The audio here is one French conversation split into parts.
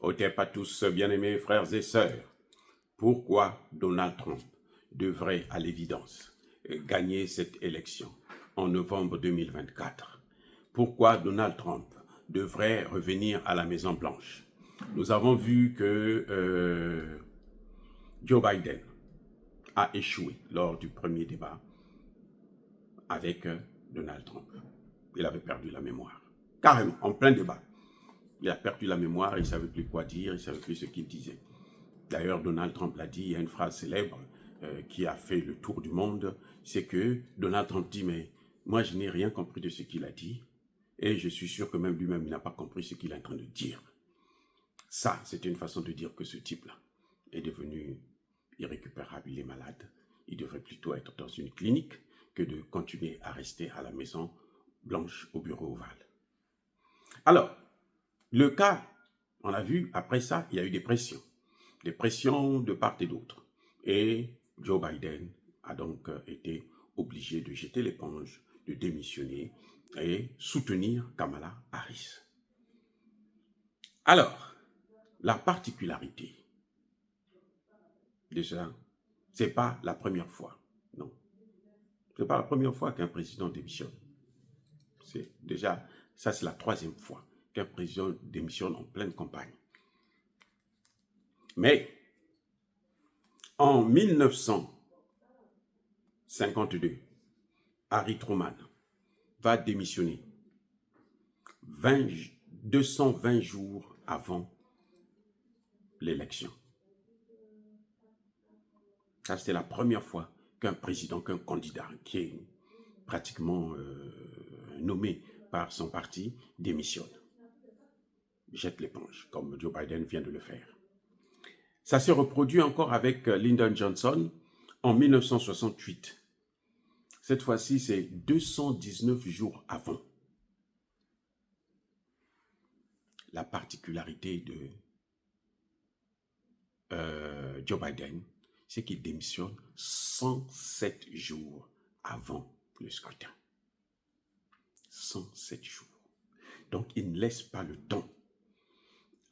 Otep à tous, bien-aimés frères et sœurs. Pourquoi Donald Trump devrait, à l'évidence, gagner cette élection en novembre 2024? Pourquoi Donald Trump devrait revenir à la Maison-Blanche? Nous avons vu que Joe Biden a échoué lors du premier débat avec Donald Trump. Il avait perdu la mémoire. Carrément, en plein débat. Il a perdu la mémoire, il ne savait plus quoi dire, il ne savait plus ce qu'il disait. D'ailleurs, Donald Trump l'a dit, il y a une phrase célèbre qui a fait le tour du monde, c'est que Donald Trump dit, mais moi je n'ai rien compris de ce qu'il a dit, et je suis sûr que même lui-même n'a pas compris ce qu'il est en train de dire. Ça, c'est une façon de dire que ce type-là est devenu irrécupérable, il est malade. Il devrait plutôt être dans une clinique que de continuer à rester à la Maison Blanche au bureau ovale. Alors, le cas, on a vu, après ça, il y a eu des pressions de part et d'autre. Et Joe Biden a donc été obligé de jeter l'éponge, de démissionner et soutenir Kamala Harris. Alors, la particularité de ça, ce n'est pas la première fois, non. Ce n'est pas la première fois qu'un président démissionne. C'est déjà, ça c'est la troisième fois qu'un président démissionne en pleine campagne. Mais en 1952, Harry Truman va démissionner 220 jours avant l'élection. Ça, c'est la première fois qu'un président, qu'un candidat qui est pratiquement nommé par son parti démissionne. Jette l'éponge, comme Joe Biden vient de le faire. Ça s'est reproduit encore avec Lyndon Johnson en 1968. Cette fois-ci, c'est 219 jours avant. La particularité de Joe Biden, c'est qu'il démissionne 107 jours avant le scrutin. 107 jours. Donc, il ne laisse pas le temps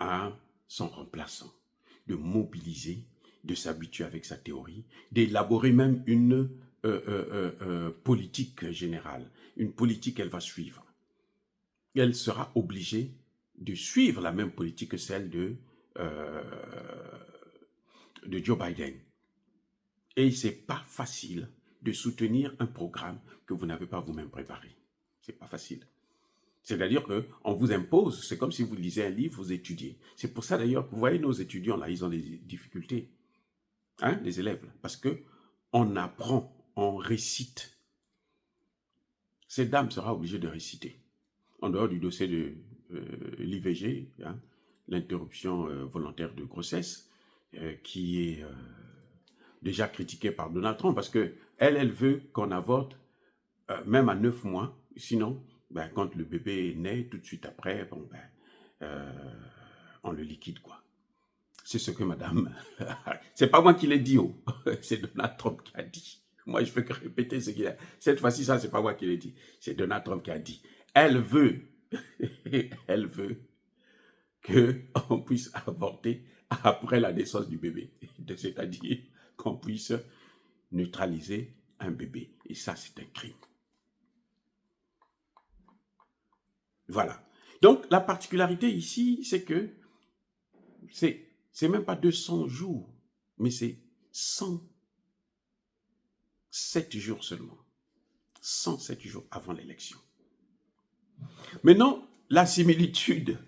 à son remplaçant de mobiliser, de s'habituer avec sa théorie, d'élaborer même une politique générale, une politique qu'elle va suivre. Elle sera obligée de suivre la même politique que celle de Joe Biden. Et ce n'est pas facile de soutenir un programme que vous n'avez pas vous-même préparé. Ce n'est pas facile. C'est-à-dire qu'on vous impose, c'est comme si vous lisez un livre, vous étudiez. C'est pour ça d'ailleurs que vous voyez nos étudiants là, ils ont des difficultés, hein, les élèves, parce qu'on apprend, on récite. Cette dame sera obligée de réciter. En dehors du dossier de l'IVG, hein, l'interruption volontaire de grossesse, qui est déjà critiquée par Donald Trump, parce qu'elle veut qu'on avorte même à 9 mois, sinon, quand le bébé est né, tout de suite après, on le liquide, quoi. C'est ce que madame... c'est pas moi qui l'ai dit, oh. C'est Donald Trump qui a dit. Moi, je peux que répéter ce qu'il a dit. Cette fois-ci, ça, c'est pas moi qui l'ai dit. C'est Donald Trump qui a dit. Elle veut qu'on puisse avorter après la naissance du bébé. C'est-à-dire qu'on puisse neutraliser un bébé. Et ça, c'est un crime. Voilà. Donc, la particularité ici, c'est que c'est même pas 200 jours, mais c'est 107 jours seulement. 107 jours avant l'élection. Maintenant, la similitude.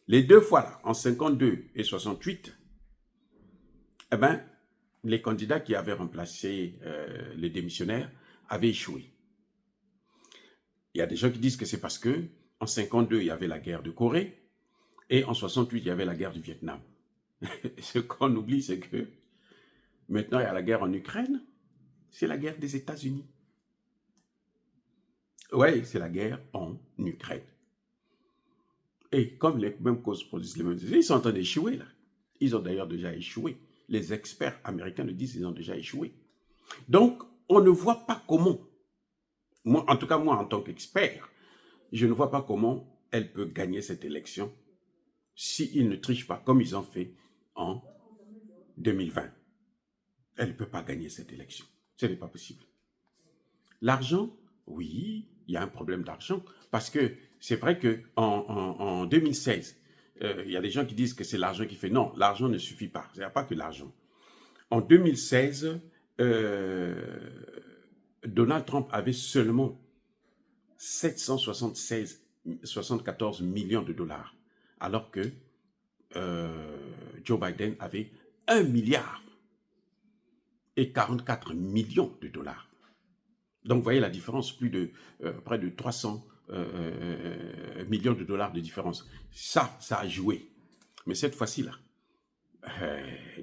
Les deux fois, là, en 52 et 68, eh ben, les candidats qui avaient remplacé les démissionnaires avaient échoué. Il y a des gens qui disent que c'est parce que en 52, il y avait la guerre de Corée et en 68, il y avait la guerre du Vietnam. Ce qu'on oublie, c'est que maintenant, il y a la guerre en Ukraine, c'est la guerre des États-Unis. Oui, c'est la guerre en Ukraine. Et comme les mêmes causes produisent les mêmes effets, ils sont en train d'échouer là. Ils ont d'ailleurs déjà échoué. Les experts américains le disent, ils ont déjà échoué. Donc, on ne voit pas comment, moi, en tout cas moi en tant qu'expert, je ne vois pas comment elle peut gagner cette élection s'ils ne trichent pas comme ils ont fait en 2020. Elle ne peut pas gagner cette élection. Ce n'est pas possible. L'argent, oui, il y a un problème d'argent. Parce que c'est vrai qu'en 2016, il y a des gens qui disent que c'est l'argent qui fait. Non, l'argent ne suffit pas. Il n'y a pas que l'argent. En 2016, Donald Trump avait seulement 74 millions de dollars, alors que Joe Biden avait 1 milliard et 44 millions de dollars. Donc, vous voyez la différence, près de 300 millions de dollars de différence. Ça a joué. Mais cette fois-ci, là,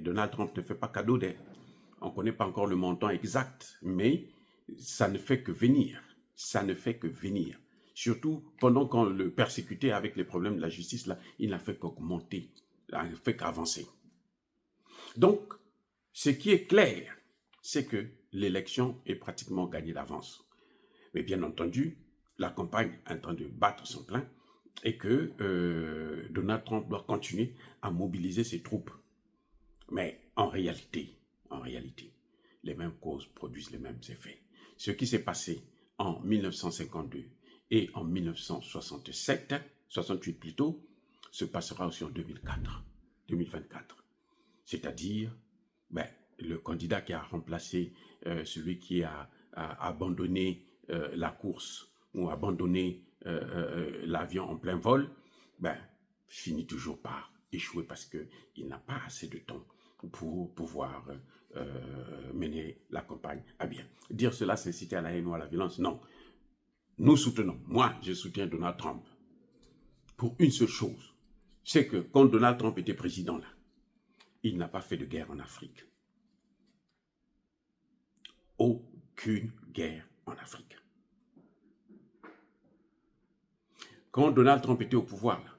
Donald Trump ne fait pas cadeau d'aide. On ne connaît pas encore le montant exact, mais ça ne fait que venir. Ça ne fait que venir. Surtout pendant qu'on le persécutait avec les problèmes de la justice, là, il n'a fait qu'augmenter, il n'a fait qu'avancer. Donc, ce qui est clair, c'est que l'élection est pratiquement gagnée d'avance. Mais bien entendu, la campagne est en train de battre son plein et que Donald Trump doit continuer à mobiliser ses troupes. Mais en réalité, les mêmes causes produisent les mêmes effets. Ce qui s'est passé en 1952 et en 1967, 68 plutôt, se passera aussi en 2024. C'est-à-dire, le candidat qui a remplacé celui qui a abandonné la course ou abandonné l'avion en plein vol, finit toujours par échouer parce qu'il n'a pas assez de temps pour pouvoir mener la campagne à bien. Dire cela, c'est inciter à la haine ou à la violence. Non. Nous soutenons, moi, je soutiens Donald Trump pour une seule chose, c'est que quand Donald Trump était président, là, il n'a pas fait de guerre en Afrique. Aucune guerre en Afrique. Quand Donald Trump était au pouvoir, là,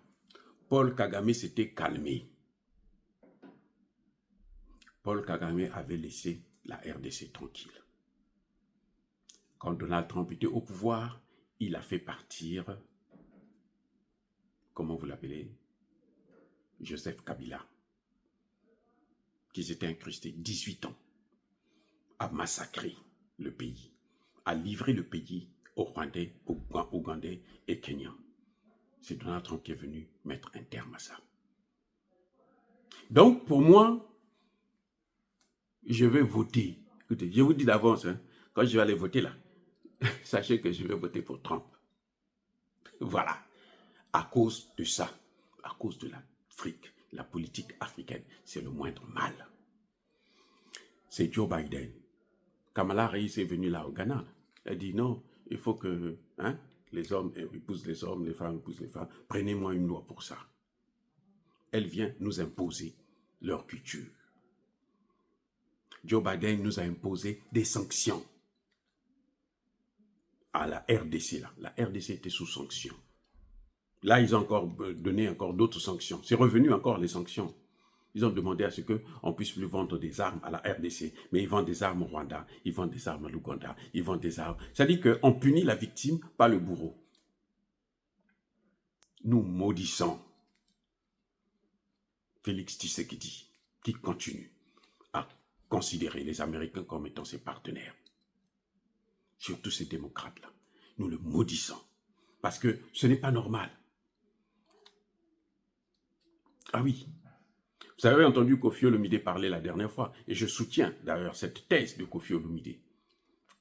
Paul Kagame s'était calmé. Paul Kagame avait laissé la RDC tranquille. Quand Donald Trump était au pouvoir, il a fait partir, comment vous l'appelez, Joseph Kabila, qui s'était incrusté 18 ans, à massacrer le pays, à livrer le pays aux Rwandais, aux Ougandais et Kenyans. C'est Donald Trump qui est venu mettre un terme à ça. Donc, pour moi, je vais voter. Écoutez, je vous dis d'avance, hein, quand je vais aller voter là, sachez que je vais voter pour Trump. Voilà. À cause de ça, à cause de l'Afrique, la politique africaine, c'est le moindre mal. C'est Joe Biden. Kamala Harris est venue là au Ghana. Elle dit non, il faut que les hommes épousent les hommes, les femmes épousent les femmes. Prenez-moi une loi pour ça. Elle vient nous imposer leur culture. Joe Biden nous a imposé des sanctions à la RDC. Là. La RDC était sous sanction. Là, ils ont encore donné d'autres sanctions. C'est revenu encore les sanctions. Ils ont demandé à ce qu'on puisse plus vendre des armes à la RDC. Mais ils vendent des armes au Rwanda, ils vendent des armes à l'Ouganda, ils vendent des armes. C'est-à-dire qu'on punit la victime, pas le bourreau. Nous maudissons Félix Tshisekedi, qui continue à considérer les Américains comme étant ses partenaires. Surtout ces démocrates-là. Nous le maudissons. Parce que ce n'est pas normal. Ah oui. Vous avez entendu Kofi Olomide parler la dernière fois, et je soutiens d'ailleurs cette thèse de Kofi Olomide.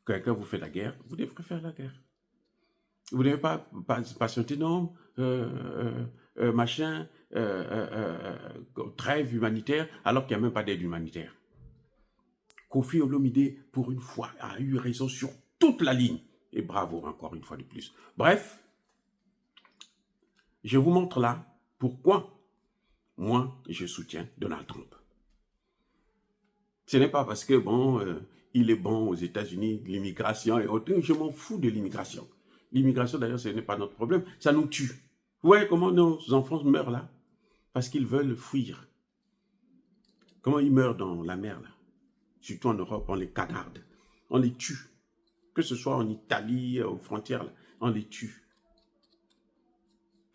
Quelqu'un vous fait la guerre, vous devrez faire la guerre. Vous ne devez pas patienter, non, trêve humanitaire, alors qu'il n'y a même pas d'aide humanitaire. Kofi Olomide, pour une fois, a eu raison sur toute la ligne. Et bravo encore une fois de plus. Bref, je vous montre là pourquoi moi, je soutiens Donald Trump. Ce n'est pas parce que, il est bon aux États-Unis, l'immigration et autres. Je m'en fous de l'immigration. L'immigration, d'ailleurs, ce n'est pas notre problème. Ça nous tue. Vous voyez comment nos enfants meurent là? Parce qu'ils veulent fuir. Comment ils meurent dans la mer là? Surtout en Europe, on les canarde. On les tue. Que ce soit en Italie, aux frontières, là, on les tue.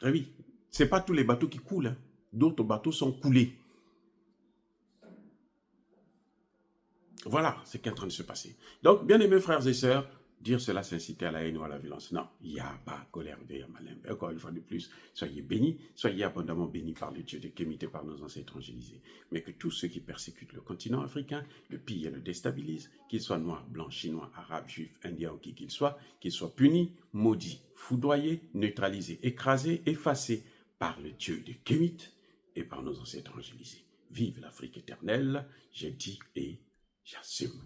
Ah oui, ce n'est pas tous les bateaux qui coulent. Hein. D'autres bateaux sont coulés. Voilà ce qui est en train de se passer. Donc, bien aimés frères et sœurs, dire cela c'est inciter à la haine ou à la violence. Non, il n'y a pas colère, veille, malin. Encore une fois de plus, soyez bénis, soyez abondamment bénis par le Dieu de Kémité, par nos ancêtres évangélisés. Mais que tous ceux qui persécutent le continent africain, le pillent et le déstabilisent, qu'ils soient noirs, blancs, chinois, arabes, juifs, indiens ou qui qu'ils soient punis, maudits, foudroyés, neutralisés, écrasés, effacés par le Dieu de Kémité et par nos ancêtres évangélisés. Vive l'Afrique éternelle, j'ai dit et j'assume.